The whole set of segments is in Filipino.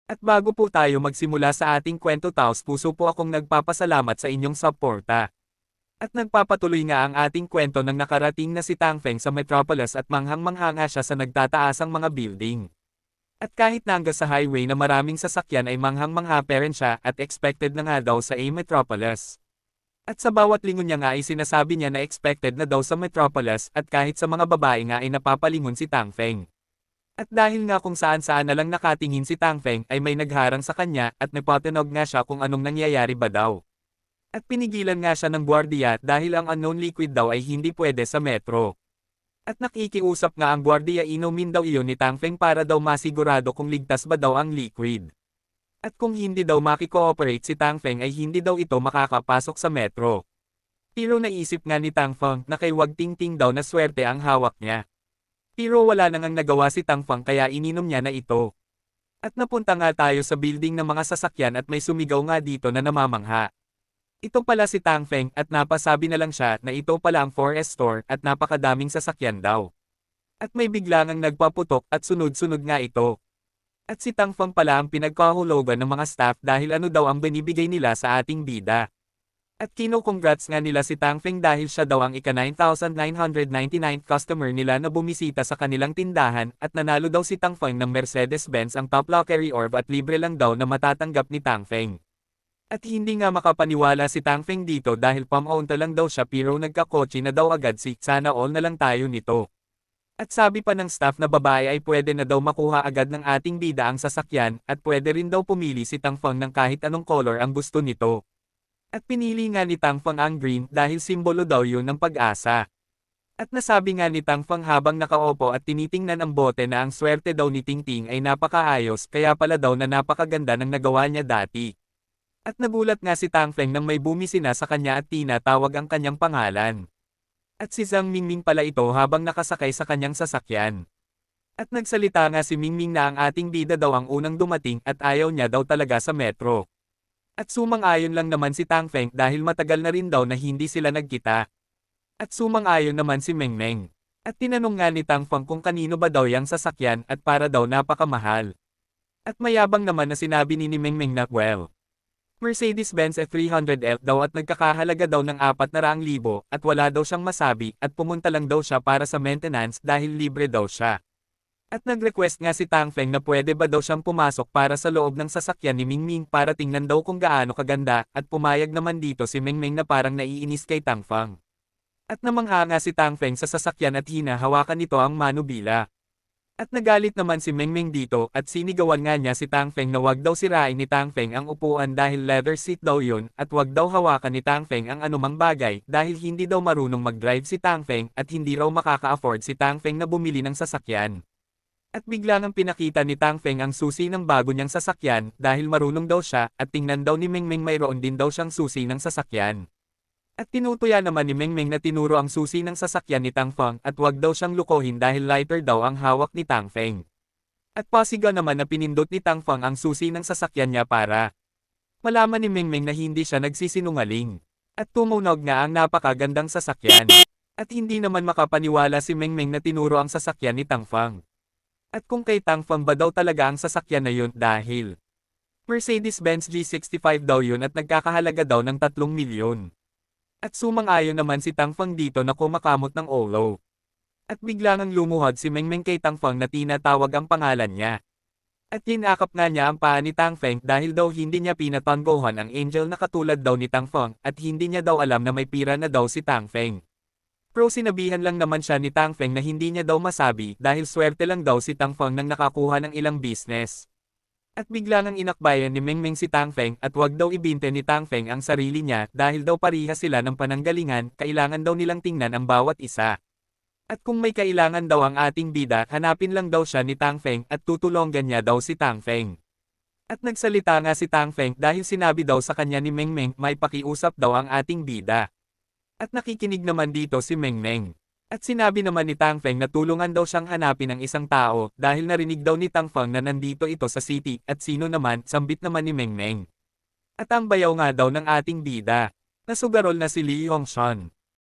At bago po tayo magsimula sa ating kwento taos puso po akong nagpapasalamat sa inyong suporta. At nagpapatuloy nga ang ating kwento ng nakarating na si Tang Feng sa Metropolis at manghang-mangha nga siya sa nagtataasang mga building. At kahit na hanggang sa highway na maraming sasakyan ay manghang-mangha pa rin siya at expected na nga daw sa A Metropolis. At sa bawat lingon niya nga ay sinasabi niya na expected na daw sa Metropolis at kahit sa mga babae nga ay napapalingon si Tang Feng. At dahil nga kung saan-saan na lang nakatingin si Tang Feng ay may nagharang sa kanya at nagpatinog nga siya kung anong nangyayari ba daw. At pinigilan nga siya ng gwardiya dahil ang unknown liquid daw ay hindi pwede sa metro. At nakikiusap nga ang gwardiya inumin daw iyon ni Tang Feng para daw masigurado kung ligtas ba daw ang liquid. At kung hindi daw makikooperate si Tang Feng ay hindi daw ito makakapasok sa metro. Pero naisip nga ni Tang Feng na kay Wag Tingting daw na swerte ang hawak niya. Pero wala nang nagawa si Tang Feng kaya ininom niya na ito. At napunta nga tayo sa building ng mga sasakyan at may sumigaw nga dito na namamangha. Ito pala si Tang Feng at napasabi na lang siya na ito pala ang Forest Store at napakadaming sasakyan daw. At may bigla ngang nagpaputok at sunod-sunod nga ito. At si Tang Feng pala ang pinagkahulugan ng mga staff dahil ano daw ang binibigay nila sa ating bida. At kino-congrats nga nila si Tang Feng dahil siya daw ang ika-9,999 customer nila na bumisita sa kanilang tindahan at nanalo daw si Tang Feng ng Mercedes-Benz ang top lottery orb at libre lang daw na matatanggap ni Tang Feng. At hindi nga makapaniwala si Tang Feng dito dahil pamaunta lang daw siya pero nagkakotse na daw agad si sana all na lang tayo nito. At sabi pa ng staff na babae ay pwede na daw makuha agad ng ating bida ang sasakyan at pwede rin daw pumili si Tang Feng ng kahit anong color ang gusto nito. At pinili nga ni Tang Feng ang green dahil simbolo daw yun ng pag-asa. At nasabi nga ni Tang Feng habang nakaupo at tinitingnan ang bote na ang swerte daw ni Tingting ay napakaayos kaya pala daw na napakaganda ng nagawa niya dati. At nagulat nga si Tang Feng nang may bumisina sa kanya at tinatawag ang kanyang pangalan. At si Zhang Mingming pala ito habang nakasakay sa kanyang sasakyan. At nagsalita nga si Mingming na ang ating bida daw ang unang dumating at ayaw niya daw talaga sa metro. At sumang-ayon lang naman si Tang Feng dahil matagal na rin daw na hindi sila nagkita. At sumang-ayon naman si Mengmeng. At tinanong nga ni Tang Feng kung kanino ba daw yang sasakyan at para daw napakamahal. At mayabang naman na sinabi ni Mengmeng na well, Mercedes-Benz F300L daw at nagkakahalaga daw ng 400,000 at wala daw siyang masabi at pumunta lang daw siya para sa maintenance dahil libre daw siya. At nag-request nga si Tang Feng na pwede ba daw siyang pumasok para sa loob ng sasakyan ni Mingming para tingnan daw kung gaano kaganda at pumayag naman dito si Mengmeng na parang naiinis kay Tang Feng. At namangha nga si Tang Feng sa sasakyan at hinahawakan nito ang manubila. At nagalit naman si Mengmeng dito at sinigawan nga niya si Tang Feng na wag daw sirain ni Tang Feng ang upuan dahil leather seat daw yun at wag daw hawakan ni Tang Feng ang anumang bagay dahil hindi daw marunong mag-drive si Tang Feng at hindi raw makaka-afford si Tang Feng na bumili ng sasakyan. At bigla ngang pinakita ni Tang Feng ang susi ng bago niyang sasakyan dahil marunong daw siya at tingnan daw ni Mengmeng mayroon din daw siyang susi ng sasakyan. At tinutuya naman ni Mengmeng na tinuro ang susi ng sasakyan ni Tang Feng at wag daw siyang lukohin dahil lighter daw ang hawak ni Tang Feng. At pasigaw naman na pinindot ni Tang Feng ang susi ng sasakyan niya para malaman ni Mengmeng na hindi siya nagsisinungaling. At tumunog nga ang napakagandang sasakyan. At hindi naman makapaniwala si Mengmeng na tinuro ang sasakyan ni Tang Feng. At kung kay Tang Feng ba daw talaga ang sasakyan na yun dahil Mercedes-Benz G65 daw yun at nagkakahalaga daw ng 3 milyon. At sumang-ayon naman si Tang Feng dito na kumakamot ng olo. At bigla ngang lumuhod si Mengmeng kay Tang Feng na tinatawag ang pangalan niya. At yinakap nga niya ang paa ni Tang Feng dahil daw hindi niya pinatanggohan ang angel na katulad daw ni Tang Feng at hindi niya daw alam na may pira na daw si Tang Feng. Pero sinabihan lang naman siya ni Tang Feng na hindi niya daw masabi dahil swerte lang daw si Tang Feng nang nakakuha ng ilang business. At bigla ngang inakbayan ni Mengmeng si Tang Feng at wag daw ibinte ni Tang Feng ang sarili niya dahil daw parihas sila ng pananggalingan, kailangan daw nilang tingnan ang bawat isa. At kung may kailangan daw ang ating bida, hanapin lang daw siya ni Tang Feng at tutulungan niya daw si Tang Feng. At nagsalita nga si Tang Feng dahil sinabi daw sa kanya ni Mengmeng may pakiusap daw ang ating bida. At nakikinig naman dito si Mengmeng. At sinabi naman ni Tang Feng na tulungan daw siyang hanapin ng isang tao dahil narinig daw ni Tang Feng na nandito ito sa city at sino naman, sambit naman ni Mengmeng. At ang bayaw nga daw ng ating bida. Nasugarol na si Li Hongshan.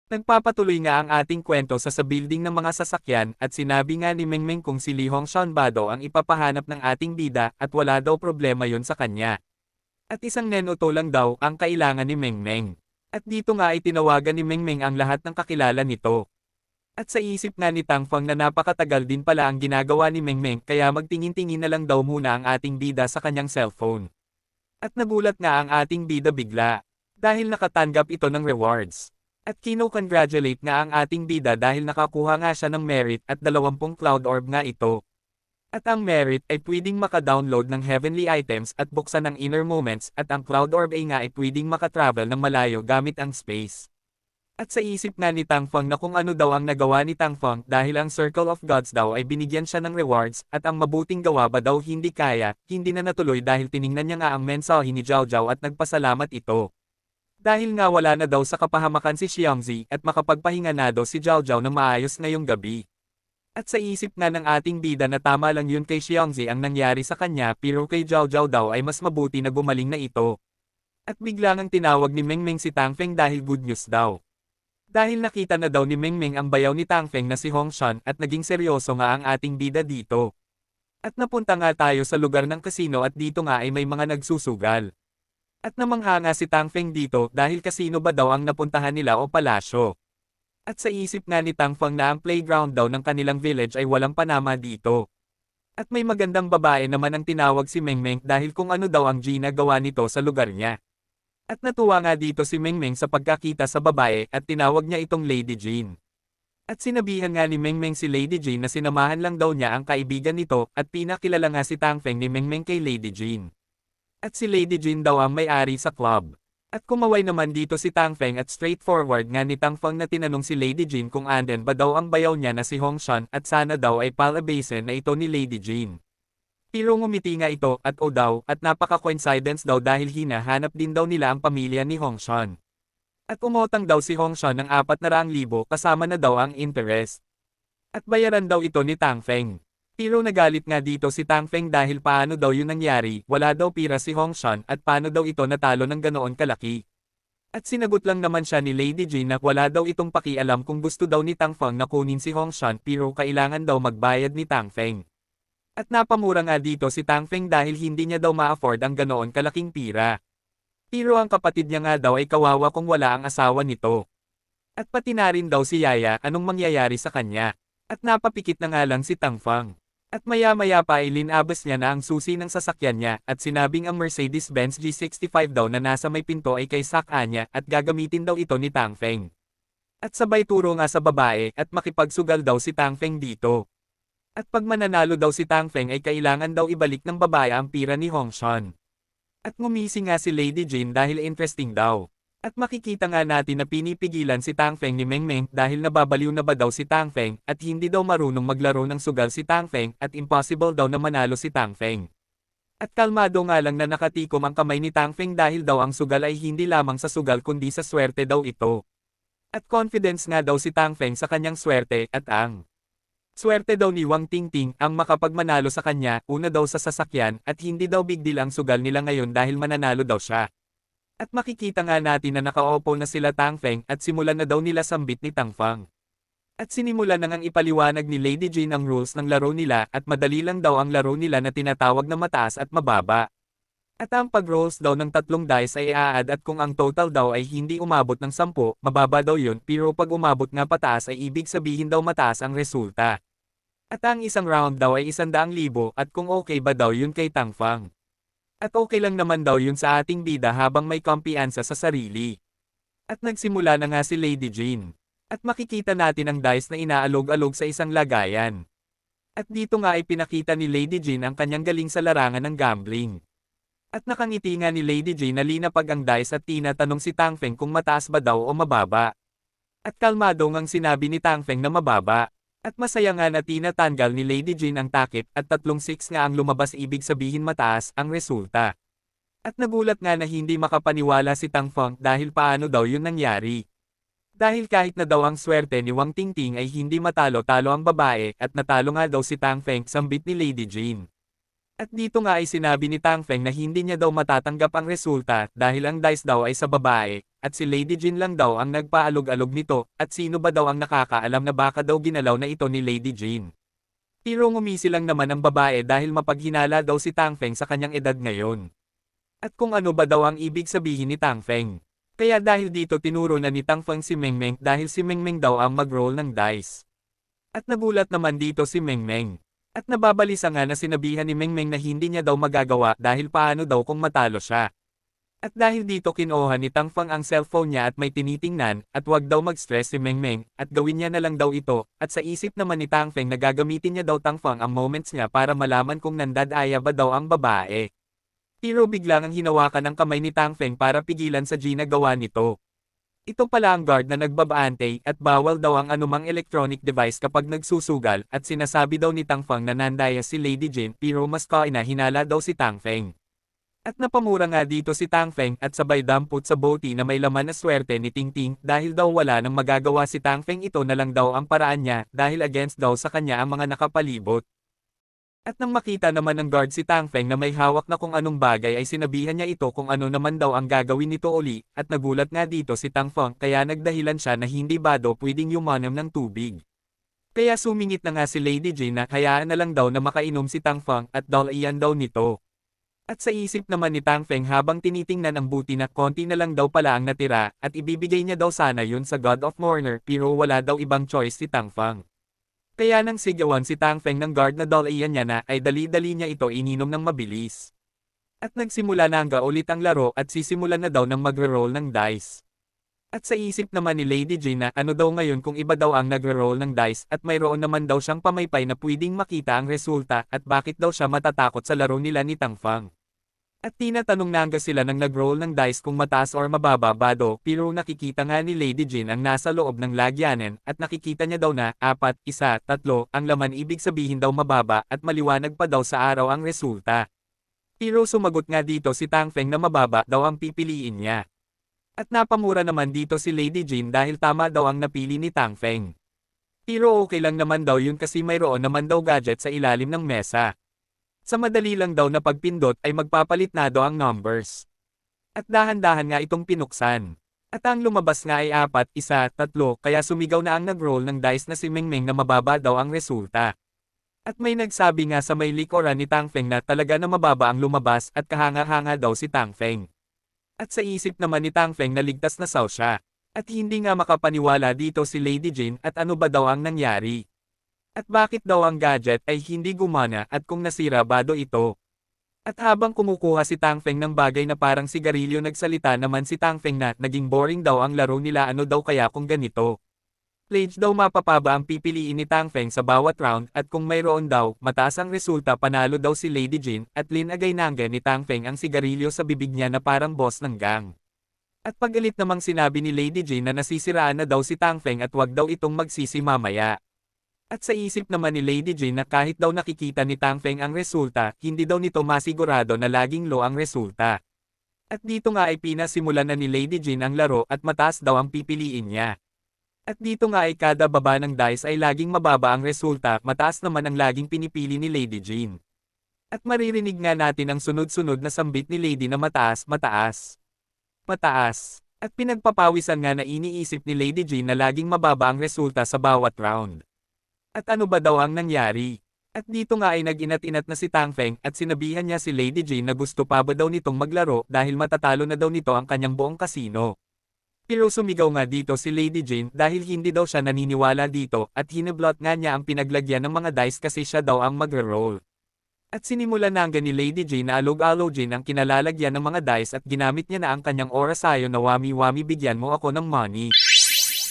Nagpapatuloy nga ang ating kwento sa building ng mga sasakyan at sinabi nga ni Mengmeng kung si Li Hongshan ba daw ang ipapahanap ng ating bida at wala daw problema yon sa kanya. At isang nenoto lang daw ang kailangan ni Mengmeng. At dito nga ay tinawagan ni Mengmeng ang lahat ng kakilala nito. At sa isip nga ni Tang Feng na napakatagal din pala ang ginagawa ni Mengmeng kaya magtingin-tingin na lang daw muna ang ating bida sa kanyang cellphone. At nagulat nga ang ating bida bigla. Dahil nakatanggap ito ng rewards. At kino-congratulate nga ang ating bida dahil nakakuha nga siya ng merit at 20 cloud orb nga ito. At ang merit ay pwedeng maka-download ng heavenly items at buksan ng inner moments at ang cloud orb ay nga ay pwedeng maka-travel ng malayo gamit ang space. At sa isip nga ni Tang Feng na kung ano daw ang nagawa ni Tang Feng dahil ang Circle of Gods daw ay binigyan siya ng rewards at ang mabuting gawa ba daw hindi kaya, hindi na natuloy dahil tiningnan niya nga ang mensahe ni Zhao Zhao at nagpasalamat ito. Dahil nga wala na daw sa kapahamakan si Xiangzi at makapagpahinga na daw si Zhao Zhao ng maayos ngayong gabi. At sa isip nga ng ating bida na tama lang yun kay Xiangzi ang nangyari sa kanya pero kay Zhao Zhao daw ay mas mabuti na gumaling na ito. At biglang ang tinawag ni Mengmeng si Tang Feng dahil good news daw. Dahil nakita na daw ni Mengmeng ang bayaw ni Tang Feng na si Hongshan at naging seryoso nga ang ating bida dito. At napunta nga tayo sa lugar ng kasino at dito nga ay may mga nagsusugal. At namangha nga si Tang Feng dito dahil kasino ba daw ang napuntahan nila o palasyo. At sa isip nga ni Tang Feng na ang playground daw ng kanilang village ay walang panama dito. At may magandang babae naman ang tinawag si Mengmeng dahil kung ano daw ang ginagawa nito sa lugar niya. At natuwa nga dito si Mengmeng sa pagkakita sa babae at tinawag niya itong Lady Jean. At sinabihan nga ni Mengmeng si Lady Jean na sinamahan lang daw niya ang kaibigan nito at pinakilala nga si Tang Feng ni Mengmeng kay Lady Jean. At si Lady Jean daw ang may-ari sa club. At kumaway naman dito si Tang Feng at straightforward nga ni Tang Feng na tinanong si Lady Jean kung anden ba daw ang bayaw niya na si Hongshan at sana daw ay palabasin na ito ni Lady Jean. Pero ngumiti nga ito at o daw at napaka-coincidence daw dahil hinahanap din daw nila ang pamilya ni Hongshan. At umutang daw si Hongshan ng 400,000 kasama na daw ang interest. At bayaran daw ito ni Tang Feng. Pero nagalit nga dito si Tang Feng dahil paano daw yun nangyari, wala daw pira si Hongshan at paano daw ito natalo ng ganoon kalaki. At sinagot lang naman siya ni Lady Jean na wala daw itong pakialam kung gusto daw ni Tang Feng na kunin si Hongshan pero kailangan daw magbayad ni Tang Feng. At napamura nga dito si Tang Feng dahil hindi niya daw ma-afford ang ganoon kalaking pira. Pero ang kapatid niya nga daw ay kawawa kung wala ang asawa nito. At pati na rin daw si Yaya anong mangyayari sa kanya. At napapikit na nga lang si Tang Feng. At maya-maya pa ay linabas niya na ang susi ng sasakyan niya at sinabing ang Mercedes-Benz G65 daw na nasa may pinto ay kay Saka niya at gagamitin daw ito ni Tang Feng. At sabay turo nga sa babae at makipagsugal daw si Tang Feng dito. At pag mananalo daw si Tang Feng ay kailangan daw ibalik ng babae ang pira ni Hongshan. At ngumisi nga si Lady Jean dahil interesting daw. At makikita nga natin na pinipigilan si Tang Feng ni Mengmeng dahil nababaliw na ba daw si Tang Feng at hindi daw marunong maglaro ng sugal si Tang Feng at impossible daw na manalo si Tang Feng. At kalmado nga lang na nakatikom ang kamay ni Tang Feng dahil daw ang sugal ay hindi lamang sa sugal kundi sa swerte daw ito. At confidence nga daw si Tang Feng sa kanyang swerte at ang swerte daw ni Wang Tingting ang makapagmanalo sa kanya, una daw sa sasakyan at hindi daw big deal ang sugal nila ngayon dahil mananalo daw siya. At makikita nga natin na nakaupo na sila Tang Feng at simulan na daw nila sambit ni Tang Feng. At sinimulan na ngang ipaliwanag ni Lady Jean ang rules ng laro nila at madali lang daw ang laro nila na tinatawag na mataas at mababa. At ang pag-rolls daw ng 3 dice ay i-add at kung ang total daw ay hindi umabot ng 10, mababa daw yun pero pag umabot nga pataas ay ibig sabihin daw mataas ang resulta. At ang isang round daw ay 100,000 at kung okay ba daw yun kay Tang Feng. At okay lang naman daw yun sa ating bida habang may kumpiyansa sa sarili. At nagsimula na nga si Lady Jean. At makikita natin ang dice na inaalog-alog sa isang lagayan. At dito nga ay pinakita ni Lady Jean ang kanyang galing sa larangan ng gambling. At nakangiti nga ni Lady Jean na linapag ang dice at tinatanong si Tang Feng kung mataas ba daw o mababa. At kalmado ngang sinabi ni Tang Feng na mababa. At masaya nga na tinatanggal ni Lady Jean ang takip at 3-6 nga ang lumabas ibig sabihin mataas ang resulta. At nagulat nga na hindi makapaniwala si Tang Feng dahil paano daw yun nangyari. Dahil kahit na daw ang swerte ni Wang Tingting ay hindi matalo-talo ang babae at natalo nga daw si Tang Feng sambit ni Lady Jean. At dito nga ay sinabi ni Tang Feng na hindi niya daw matatanggap ang resulta dahil ang dice daw ay sa babae, at si Lady Jin lang daw ang nagpaalog-alog nito, at sino ba daw ang nakakaalam na baka daw ginalaw na ito ni Lady Jin. Pero ngumisi lang naman ang babae dahil mapaghinala daw si Tang Feng sa kanyang edad ngayon. At kung ano ba daw ang ibig sabihin ni Tang Feng. Kaya dahil dito tinuro na ni Tang Feng si Mengmeng dahil si Mengmeng daw ang mag-roll ng dice. At nagulat naman dito si Mengmeng. At nababalisa nga na sinabihan ni Mengmeng na hindi niya daw magagawa dahil paano daw kung matalo siya. At dahil dito kinuha ni Tang Feng ang cellphone niya at may tinitingnan, at wag daw mag-stress si Mengmeng, at gawin niya na lang daw ito, at sa isip naman ni Tang Feng na gagamitin niya daw Tang Feng ang moments niya para malaman kung nandadaya ba daw ang babae. Pero biglang ang hinawakan ng kamay ni Tang Feng para pigilan sa ginagawa nito. Ito pala ang guard na nagbabaante at bawal daw ang anumang electronic device kapag nagsusugal at sinasabi daw ni Tang Feng na nandaya si Lady Jin pero mas hinala daw si Tang Feng. At napamura nga dito si Tang Feng at sabay dampot sa boti na may laman na swerte ni Ting Ting dahil daw wala nang magagawa si Tang Feng, ito na lang daw ang paraan niya dahil against daw sa kanya ang mga nakapalibot. At nang makita naman ng guard si Tang Feng na may hawak na kung anong bagay ay sinabihan niya ito kung ano naman daw ang gagawin nito uli, at nagulat nga dito si Tang Feng kaya nagdahilan siya na hindi ba daw pwedeng yumanom ng tubig. Kaya sumingit na nga si Lady Jin na hayaan na lang daw na makainom si Tang Feng at daw iyan daw nito. At sa isip naman ni Tang Feng habang tinitingnan ang buti na konti na lang daw pala ang natira at ibibigay niya daw sana yun sa God of Mourner pero wala daw ibang choice si Tang Feng. Kaya nang sigawan si Tang Feng ng guard na dalayan niya na ay dali-dali niya ito ininom ng mabilis. At nagsimula na nga ulit ang laro at sisimulan na daw ng magre-roll ng dice. At sa isip naman ni Lady Jin na ano daw ngayon kung iba daw ang nagre-roll ng dice at mayroon naman daw siyang pamaypay na pwedeng makita ang resulta at bakit daw siya matatakot sa laro nila ni Tang Feng. At tinatanong na nga sila ng nag-roll ng dice kung mataas or mababa ba daw pero nakikita nga ni Lady Jin ang nasa loob ng lagyanan at nakikita niya daw na 4, 1, 3 ang laman, ibig sabihin daw mababa at maliwanag pa daw sa araw ang resulta. Pero sumagot nga dito si Tang Feng na mababa daw ang pipiliin niya. At napamura naman dito si Lady Jin dahil tama daw ang napili ni Tang Feng. Pero okay lang naman daw yun kasi mayroon naman daw gadget sa ilalim ng mesa. Sa madali lang daw na pagpindot ay magpapalit na daw ang numbers. At dahan-dahan nga itong pinuksan. At ang lumabas nga ay 4, 1, 3 kaya sumigaw na ang nag-roll ng dice na si Mengmeng na mababa daw ang resulta. At may nagsabi nga sa may likuran ni Tang Feng na talaga na mababa ang lumabas at kahanga-hanga daw si Tang Feng. At sa isip naman ni Tang Feng na ligtas na saw siya. At hindi nga makapaniwala dito si Lady Jin at ano ba daw ang nangyari. At bakit daw ang gadget ay hindi gumana at kung nasira ba daw ito. At habang kumukuha si Tang Feng ng bagay na parang sigarilyo, nagsalita naman si Tang Feng na naging boring daw ang laro nila, ano daw kaya kung ganito. Pledge daw mapapaba ang pipiliin ni Tang Feng sa bawat round at kung mayroon daw mataas ang resulta panalo daw si Lady Jin at linagay nangga ni Tang Feng ang sigarilyo sa bibig niya na parang boss ng gang. At pagalit namang sinabi ni Lady Jin na nasisiraan na daw si Tang Feng at wag daw itong magsisi mamaya. At sa isip naman ni Lady Jin na kahit daw nakikita ni Tang Feng ang resulta, hindi daw nito masigurado na laging low ang resulta. At dito nga ay pinasimulan na ni Lady Jin ang laro at mataas daw ang pipiliin niya. At dito nga ay kada baba ng dice ay laging mababa ang resulta, mataas naman ang laging pinipili ni Lady Jin. At maririnig nga natin ang sunod-sunod na sambit ni Lady na mataas, mataas, mataas. At pinagpapawisan nga na iniisip ni Lady Jin na laging mababa ang resulta sa bawat round. At ano ba daw ang nangyari? At dito nga ay nag-inat-inat na si Tang Feng at sinabihan niya si Lady Jin na gusto pa ba daw nitong maglaro dahil matatalo na daw nito ang kanyang buong kasino. Pero sumigaw nga dito si Lady Jin dahil hindi daw siya naniniwala dito at hiniblot nga niya ang pinaglagyan ng mga dice kasi siya daw ang magre-roll. At sinimulan na nga ni Lady Jin na alog-alogin ang kinalalagyan ng mga dice at ginamit niya na ang kanyang orasayo na wami-wami, bigyan mo ako ng money.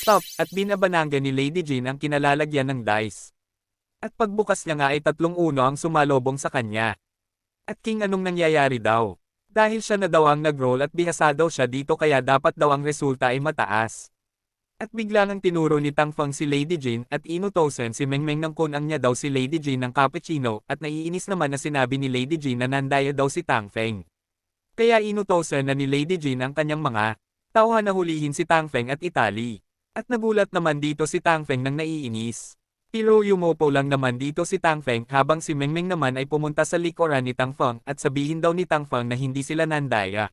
Stop, at binabanangga ni Lady Jin ang kinalalagyan ng dice. At pagbukas niya nga ay 3 uno ang sumalobong sa kanya. At king, anong nangyayari daw? Dahil siya na daw ang nag-roll at bihasa daw siya dito kaya dapat daw ang resulta ay mataas. At biglang ang tinuro ni Tang Feng si Lady Jin at inutosan si Mengmeng ng kunang niya daw si Lady Jin ng cappuccino at naiinis naman na sinabi ni Lady Jin na nandaya daw si Tang Feng. Kaya inutosan na ni Lady Jin ang kanyang mga tauhan na hulihin si Tang Feng at itali. At nagulat naman dito si Tang Feng nang naiinis. Pero yumupo lang naman dito si Tang Feng habang si Mengmeng naman ay pumunta sa likuran ni Tang Feng at sabihin daw ni Tang Feng na hindi sila nandaya.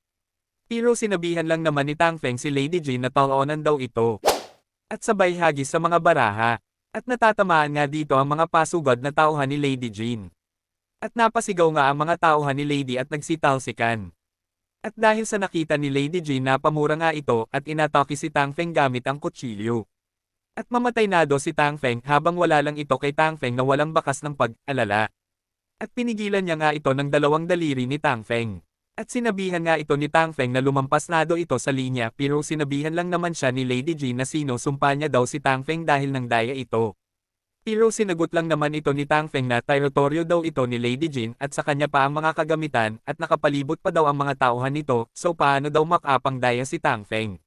Pero sinabihan lang naman ni Tang Feng si Lady Jean na talonan daw ito. At sabay hagis sa mga baraha. At natatamaan nga dito ang mga pasugod na tauhan ni Lady Jean. At napasigaw nga ang mga tauhan ni Lady at nagsitalsikan. At dahil sa nakita ni Lady Jean napamura nga ito at inatake si Tang Feng gamit ang kutsilyo. At mamatay na do si Tang Feng habang wala lang ito kay Tang Feng na walang bakas ng pag-alala. At pinigilan niya nga ito ng dalawang daliri ni Tang Feng. At sinabihan nga ito ni Tang Feng na lumampas na do ito sa linya pero sinabihan lang naman siya ni Lady Jean na sinusumpa niya daw si Tang Feng dahil nang daya ito. Pero sinagot lang naman ito ni Tang Feng na teritoryo daw ito ni Lady Jean at sa kanya pa ang mga kagamitan at nakapalibot pa daw ang mga tauhan nito so paano daw makapang daya si Tang Feng.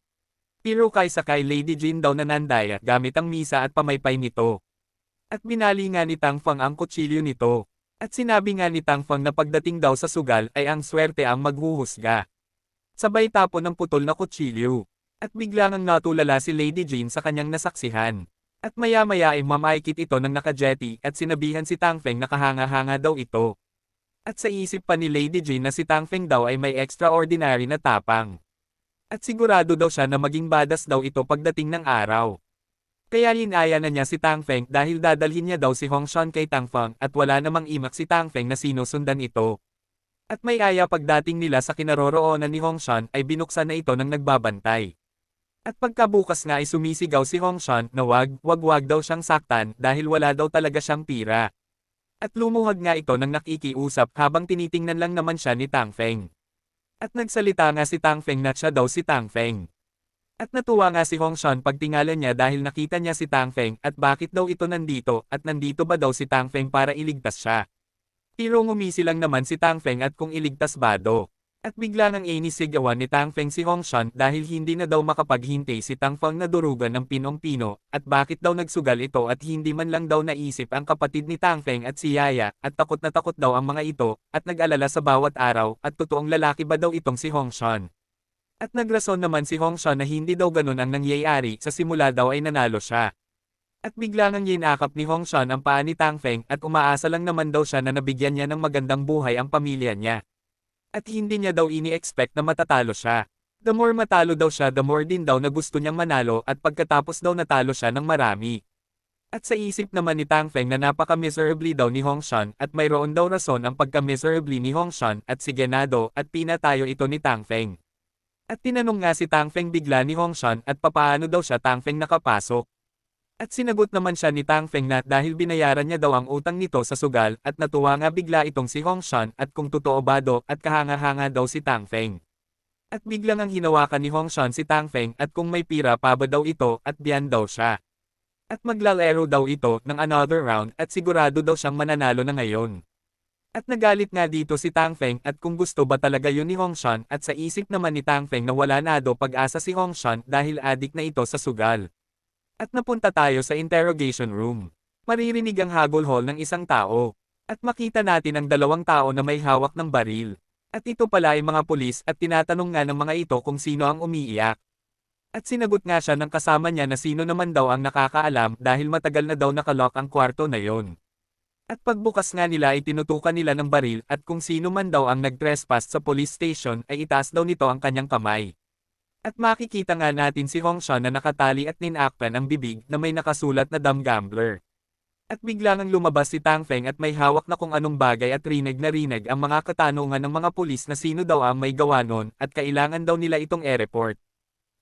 Pero kaysa kay Lady Jean daw nanandaya gamit ang misa at pamaypay nito. At binali nga ni Tang Feng ang kutsilyo nito. At sinabi nga ni Tang Feng na pagdating daw sa sugal ay ang swerte ang maghuhusga. Sabay tapon ng putol na kutsilyo. At biglang ang natulala si Lady Jean sa kanyang nasaksihan. At maya-maya ay mamaikit ito ng nakajeti at sinabihan si Tang Feng na kahanga-hanga daw ito. At sa isip pa ni Lady Jean na si Tang Feng daw ay may extraordinary na tapang. At sigurado daw siya na maging badass daw ito pagdating ng araw. Kaya inaya na niya si Tang Feng dahil dadalhin niya daw si Hong Shan kay Tang Feng at wala namang imak si Tang Feng na sinusundan ito. At may aya pagdating nila sa kinaroroonan ni Hong Shan ay binuksan na ito ng nagbabantay. At pagkabukas nga ay sumisigaw si Hong Shan na wag daw siyang saktan dahil wala daw talaga siyang pira. At lumuhod nga ito ng nakikiusap habang tinitingnan lang naman siya ni Tang Feng. At nagsalita nga si Tang Feng na siya daw si Tang Feng. At natuwa nga si Hong Shan pagtingala niya dahil nakita niya si Tang Feng at bakit daw ito nandito at nandito ba daw si Tang Feng para iligtas siya. Pero ngumisi lang naman si Tang Feng at kung iligtas ba do. At bigla nang inisigawan ni Tang Feng si Hong Shan dahil hindi na daw makapaghintay si Tang Feng na durugan ng pinong-pino at bakit daw nagsugal ito at hindi man lang daw naisip ang kapatid ni Tang Feng at si Yaya at takot na takot daw ang mga ito at nag-alala sa bawat araw at totoong lalaki ba daw itong si Hong Shan. At nagrason naman si Hong Shan na hindi daw ganun ang nangyayari sa simula daw ay nanalo siya. At biglang ang yinakap ni Hong Shan ang paa ni Tang Feng at umaasa lang naman daw siya na nabigyan niya ng magandang buhay ang pamilya niya. At hindi niya daw ini-expect na matatalo siya. The more matalo daw siya the more din daw na gusto niyang manalo at pagkatapos daw natalo siya ng marami. At sa isip naman ni Tang Feng na napaka-miserably daw ni Hong Shan at mayroon daw rason ang pagka-miserably ni Hong Shan at sige na daw at pinatayo ito ni Tang Feng. At tinanong nga si Tang Feng bigla ni Hong Shan at papaano daw siya Tang Feng nakapasok. At sinagot naman siya ni Tang Feng na dahil binayaran niya daw ang utang nito sa sugal at natuwa nga bigla itong si Hong Shan at kung totoo ba do at kahanga-hanga daw si Tang Feng. At biglang ang hinawakan ni Hong Shan si Tang Feng at kung may pira pa ba daw ito at biyan daw siya. At maglalaro daw ito ng another round at sigurado daw siyang mananalo na ngayon. At nagalit nga dito si Tang Feng at kung gusto ba talaga yun ni Hong Shan at sa isip naman ni Tang Feng na wala na do pag-asa si Hong Shan dahil adik na ito sa sugal. At napunta tayo sa interrogation room. Maririnig ang hagulhol ng isang tao. At makita natin ang dalawang tao na may hawak ng baril. At ito pala ay mga pulis at tinatanong nga ng mga ito kung sino ang umiiyak. At sinagot nga siya ng kasama niya na sino naman daw ang nakakaalam dahil matagal na daw nakalock ang kwarto na yon. At pagbukas nga nila ay tinutukan nila ng baril at kung sino man daw ang nag-trespass sa police station ay itaas daw nito ang kanyang kamay. At makikita nga natin si Hong Shan na nakatali at ninakpan ang bibig na may nakasulat na dumb gambler. At biglang ang lumabas si Tang Feng at may hawak na kung anong bagay at rinig na rinig ang mga katanungan ng mga pulis na sino daw ang may gawa nun at kailangan daw nila itong e-report.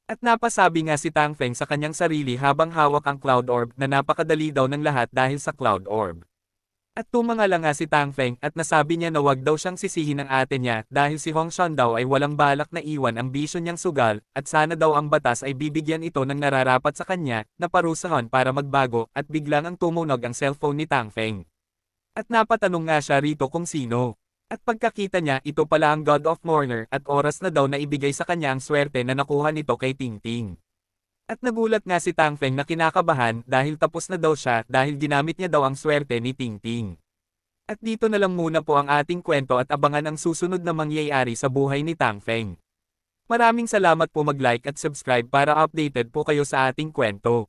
At napasabi nga si Tang Feng sa kanyang sarili habang hawak ang Cloud Orb na napakadali daw ng lahat dahil sa Cloud Orb. At tumangala nga si Tang Feng at nasabi niya na wag daw siyang sisihin ng ate niya dahil si Hong Shan daw ay walang balak na iwan ang bisyo niyang sugal at sana daw ang batas ay bibigyan ito ng nararapat sa kanya na parusahan para magbago at biglang ang tumunog ang cellphone ni Tang Feng. At napatanong nga siya rito kung sino. At pagkakita niya ito pala ang God of Mourner at oras na daw na ibigay sa kanya ang swerte na nakuha nito kay Ting Ting. At nagulat nga si Tang Feng na kinakabahan dahil tapos na daw siya dahil ginamit niya daw ang swerte ni Ting Ting. At dito na lang muna po ang ating kwento at abangan ang susunod na mangyayari sa buhay ni Tang Feng. Maraming salamat po mag-like at subscribe para updated po kayo sa ating kwento.